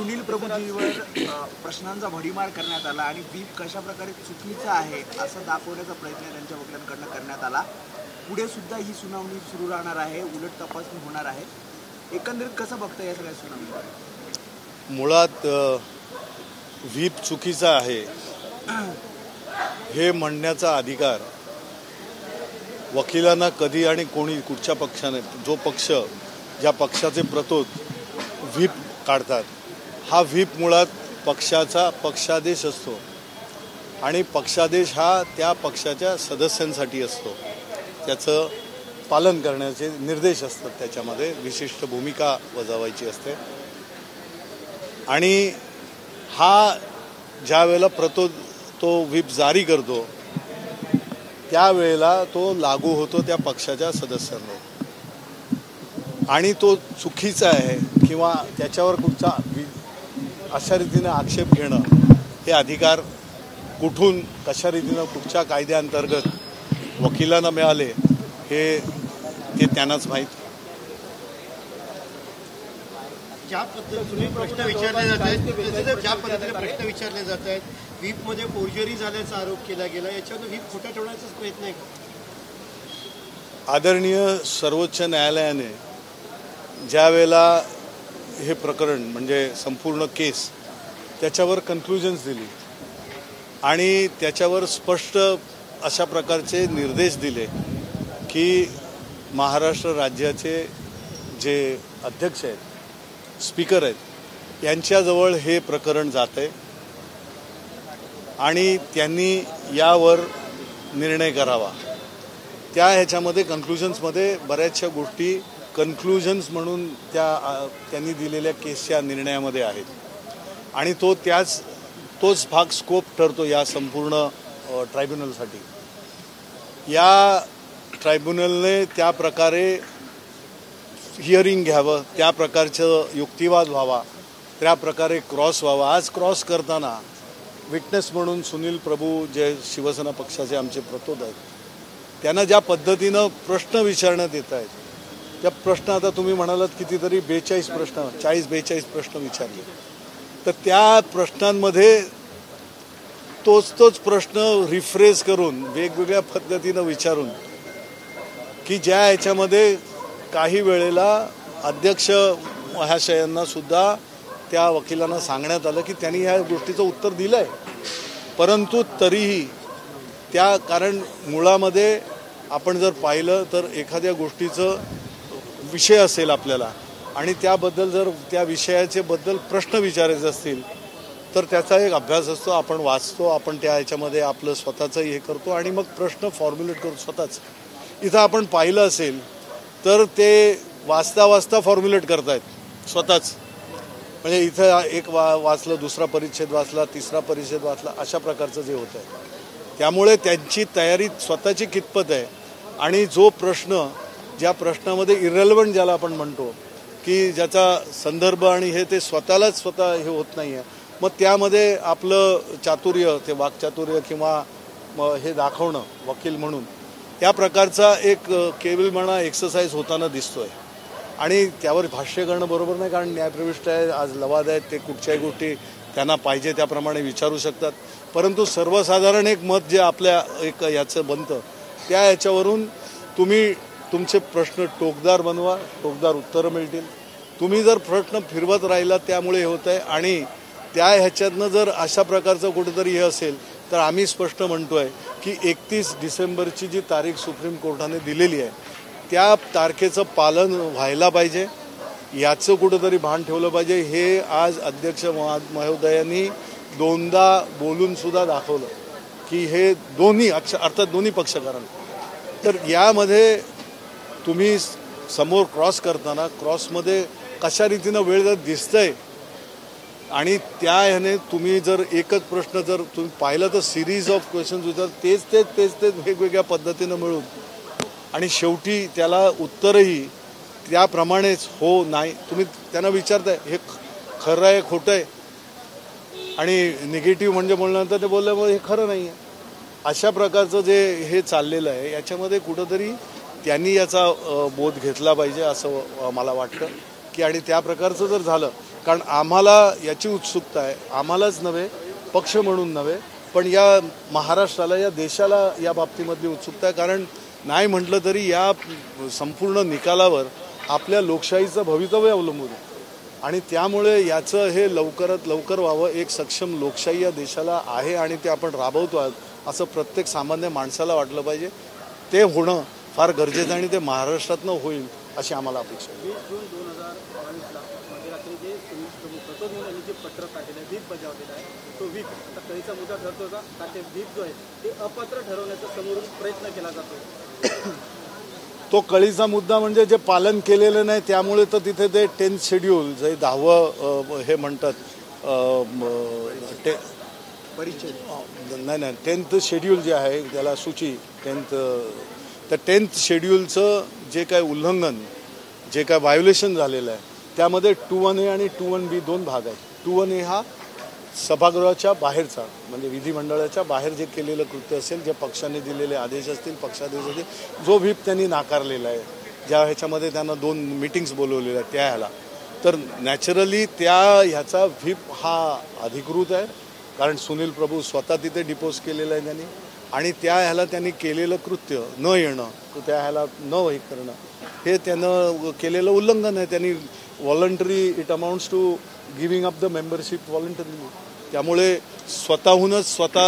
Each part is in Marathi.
सुनील प्रभूजीवर प्रश्नांचा भडीमार करण्यात आला आणि व्हीप कशा प्रकारे चुकीचा आहे असं दाखवण्याचा प्रयत्न त्यांच्या वकिलांकडून करण्यात आला। पुढे सुद्धा ही सुनावणी सुरू राहणार आहे, उलट तपासणी होणार आहे। एकंदरीत कसं बघता या सगळ्या सुनावणीवर? मुळात व्हीप चुकीचा आहे हे म्हणण्याचा अधिकार वकिलांना कधी आणि कोणी कुठच्या पक्षाने, जो पक्ष ज्या पक्षाचे प्रतोद व्हीप काढतात, हा व्हीप मुळात पक्षाचा पक्षादेश असतो आणि पक्षादेश हा त्या पक्षाच्या सदस्यांसाठी असतो। त्याचं पालन करण्याचे निर्देश असतात, त्याच्यामध्ये विशिष्ट भूमिका बजावायची असते आणि हा ज्या वेळेला प्रतोद तो व्हीप जारी करतो त्यावेळेला तो लागू होतो त्या पक्षाच्या सदस्यांवर आणि तो चुकीचा आहे किंवा त्याच्यावर कुठचा अशा रीतीने आक्षेप घेणं हे अधिकार कुठून कशा रीतीनं कुठच्या कायद्याअंतर्गत वकिलांना मिळाले हे ते त्यांनाच माहीत। ज्या पद्धतीने प्रश्न विचारले जात आहेत, ज्या पद्धतीने प्रश्न विचारले जात आहेत, व्हीपमध्ये फोर्जरी झाल्याचा आरोप केला गेला, याच्यावर व्हीप खोटा ठेवण्याचाच प्रयत्न आहे का? आदरणीय सर्वोच्च न्यायालयाने ज्या वेळेला हे प्रकरण म्हणजे संपूर्ण केस त्याच्यावर कन्क्लुजन्स दिली आणि त्याच्यावर स्पष्ट अशा प्रकारचे निर्देश दिले की महाराष्ट्र राज्याचे जे अध्यक्ष आहेत, स्पीकर आहेत, यांच्याजवळ हे प्रकरण जाते आणि त्यांनी यावर निर्णय करावा। त्या ह्याच्यामध्ये कन्क्लुजन्समध्ये बऱ्याचशा गोष्टी कन्क्लुजन्स म्हणून त्यांनी दिलेल्या केसच्या निर्णयामध्ये आहेत आणि तोच भाग स्कोप ठरतो या संपूर्ण ट्रायब्युनलसाठी। या ट्रायब्युनलने त्या प्रकारे हिअरिंग घ्यावं, त्या प्रकारचं युक्तिवाद व्हावा, त्या प्रकारे क्रॉस व्हावा। आज क्रॉस करताना विटनेस म्हणून सुनील प्रभू जे शिवसेना पक्षाचे आमचे प्रतोद आहेत, त्यांना ज्या पद्धतीनं प्रश्न विचारण्यात येत आहेत, त्या प्रश्न आता तुम्ही म्हणालात कितीतरी 42 प्रश्न 40-42 प्रश्न विचारले, तर त्या प्रश्नांमध्ये तोच प्रश्न रिफ्रेश करून वेगवेगळ्या पद्धतीनं विचारून की ज्या ह्याच्यामध्ये काही वेळेला अध्यक्ष महाशयांना सुद्धा त्या वकिलांना सांगण्यात आलं की त्यांनी ह्या गोष्टीचं उत्तर दिलं आहे, परंतु तरीही कारण मुळामध्ये आपण जर पाहिलं तर एखाद्या गोष्टीचं विषय असेल आपल्याला आणि त्याबद्दल जर त्या विषयाचे बद्दल प्रश्न विचारायचे असतील तर त्याचा एक अभ्यास असतो, आपण वाचतो, आपण त्या ह्याच्यामध्ये आपलं स्वतःचं हे करतो आणि मग प्रश्न फॉर्म्युलेट करतो स्वतःच। इथं आपण पाहिलं असेल तर ते वाचता फॉर्म्युलेट करतायत स्वतःच, म्हणजे इथं एक वाचलं, दुसरा परिच्छेद वाचला, तिसरा परिच्छेद वाचला, अशा प्रकारचं जे होतं आहे। त्यामुळे त्यांची तयारी स्वतःची कितपत आहे आणि जो प्रश्न ज्या प्रश्नामध्ये इरेलेव्हंट ज्याला आपण म्हणतो की ज्याचा संदर्भ आणि हे ते स्वतः हे होत नाही आहे, मग त्यामध्ये आपलं चातुर्य, ते वाक्चातुर्य किंवा हे दाखवणं वकील म्हणून या प्रकारचा एक केवलपणा एक्सरसाइज होताना दिसतोय आणि त्यावर भाष्य करणं बरोबर नाही, कारण न्यायप्रविष्ट आहे, आज लवाद आहेत, ते कुठच्याही गोष्टी त्यांना पाहिजे त्याप्रमाणे विचारू शकतात, परंतु सर्वसाधारण एक मत जे आपल्या एक याचं बनतं त्या ह्याच्यावरून तुम्ही तुमचे प्रश्न टोकदार बनवा, टोकदार उत्तरं मिळतील। तुम्ही जर प्रश्न फिरवत राहिला त्यामुळे हे होत आहे आणि त्या ह्याच्यातनं जर अशा प्रकारचं कुठेतरी हे असेल तर आम्ही स्पष्ट म्हणतोय की 31 डिसेंबरची जी तारीख सुप्रीम कोर्टाने दिलेली आहे त्या तारखेचं पालन व्हायला पाहिजे, याचं कुठेतरी भान ठेवलं पाहिजे। हे आज अध्यक्ष महोदयांनी दोनदा बोलून सुद्धा दाखवलं की हे दोन्ही अर्थात दोन्ही पक्षकारांना, तर यामध्ये तुम्ही समोर क्रॉस करताना क्रॉसमध्ये कशा रीतीनं वेळ जर दिसतंय आणि त्या ह्याने तुम्ही जर एकच प्रश्न जर तुम्ही पाहिलं तर सिरीज ऑफ क्वेश्चन्स विचार तेच वेगवेगळ्या पद्धतीनं मिळून आणि शेवटी त्याला उत्तरही त्याप्रमाणेच हो नाही तुम्ही त्यांना विचारताय हे खरं आहे खोटं आहे आणि निगेटिव्ह म्हणजे बोलल्यानंतर ते बोलल्यामुळे हे खरं नाही आहे, अशा प्रकारचं जे हे चाललेलं आहे याच्यामध्ये कुठंतरी त्यांनी याचा बोध घेतला पाहिजे असं मला वाटतं की आणि त्या प्रकारचं जर झालं कारण आम्हाला याची उत्सुकता आहे, आम्हालाच नव्हे, पक्ष म्हणून नव्हे, पण या महाराष्ट्राला, या देशाला या बाबतीमधली उत्सुकता आहे. कारण नाही म्हटलं तरी या संपूर्ण निकालावर आपल्या लोकशाहीचं भवितव्य अवलंबून आहे आणि त्यामुळे याचं हे लवकरात लवकर व्हावं. एक सक्षम लोकशाही या देशाला आहे आणि ते आपण राबवतो आहोत असं प्रत्येक सामान्य माणसाला वाटलं पाहिजे. ते होणं फार गरजेचं आणि ते महाराष्ट्रातनं होईल अशी आम्हाला अपेक्षा आहे. 20 जून 2022ला मध्यरात्री जे सुनील प्रभू प्रचोदन यांनी जे पत्र काढलेलं आहे, व्हीप बजावलेला आहे, तो व्हीप आता कळीचा मुद्दा ठरतो का? कारण ते व्हीप जो आहे ते अपात्र ठरवण्याचा समोरून प्रयत्न केला जातो. तो कळीचा मुद्दा म्हणजे जे पालन केलेलं नाही त्यामुळे तर तिथे ते 10th शेड्यूल जे 10वं हे म्हणतात नाही 10th शेड्यूल जे आहे त्याला सूची 10th त्या 10th शेड्यूलचं जे काय उल्लंघन, जे काय व्हायोलेशन झालेलं आहे त्यामध्ये 21A आणि 21B दोन भाग आहेत. 21A हा सभागृहाच्या बाहेरचा म्हणजे विधिमंडळाच्या बाहेर जे केलेलं कृत्य असेल, जे पक्षाने दिलेले आदेश असतील, पक्षादेश असतील, जो व्हीप त्यांनी नाकारलेला आहे, ज्या ह्याच्यामध्ये त्यांना 2 मीटिंग्स बोलवलेल्या त्या ह्याला, तर नॅचरली ह्याचा व्हीप हा अधिकृत आहे. कारण सुनील प्रभू स्वतः तिथे डिपोज केलेलं आहे त्यांनी आणि त्या ह्याला त्यांनी केलेलं कृत्य न येणं, त्या ह्याला न हे करणं हे त्यानं केलेलं उल्लंघन आहे. त्यांनी voluntary it amounts to giving up the membership voluntary. त्यामुळे स्वतः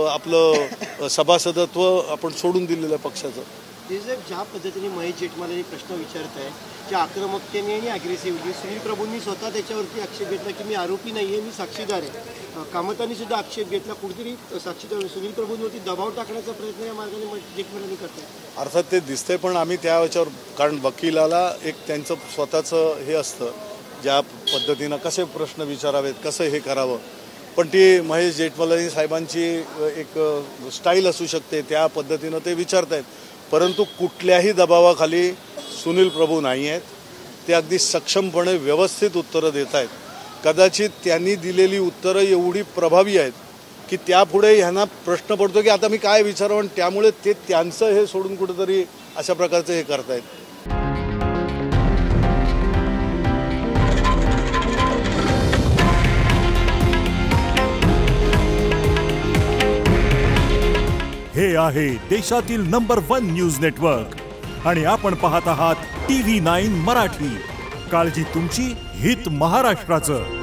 आपलं सभासदत्व आपण सोडून दिलेलं आहे पक्षाचं. ते जर ज्या पद्धतीने महेश जेठमलानी प्रश्न विचारत आहे, ज्या आक्रमकतेने आणि अग्रेसिव्हली सुनील प्रभूंनी स्वतः त्याच्यावरती आक्षेप घेतला की मी आरोपी नाही आहे, मी साक्षीदार आहे. कामतांनी सुद्धा आक्षेप घेतला, कुठेतरी साक्षीदार सुनील प्रभूंवरती दबाव टाकण्याचा प्रयत्न या मार्गाने जेठमलानी करतात. अर्थात ते दिसतंय, पण आम्ही त्या ह्याच्यावर कारण वकिलाला एक त्यांचं स्वतःचं हे असतं ज्या पद्धतीनं कसे प्रश्न विचारावेत, कसं हे करावं. पण ती महेश जेठमलानी साहेबांची एक स्टाईल असू शकते, त्या पद्धतीनं ते विचारतायत. परंतु कुठल्याही दबावाखाली सुनील प्रभू नाही आहेत. ते अगदी सक्षमपणे व्यवस्थित उत्तरं देत आहेत. कदाचित त्यांनी दिलेली उत्तरं एवढी प्रभावी आहेत की त्यापुढे ह्यांना प्रश्न पडतो की आता मी काय विचारावं, आणि त्यामुळे ते त्यांचं हे सोडून कुठेतरी अशा प्रकारचं हे करतायत. हे आहे देशातील नंबर 1 न्यूज नेटवर्क आणि आपण पाहत आहात TV9 मराठी. काळजी तुमची, हित महाराष्ट्राचं.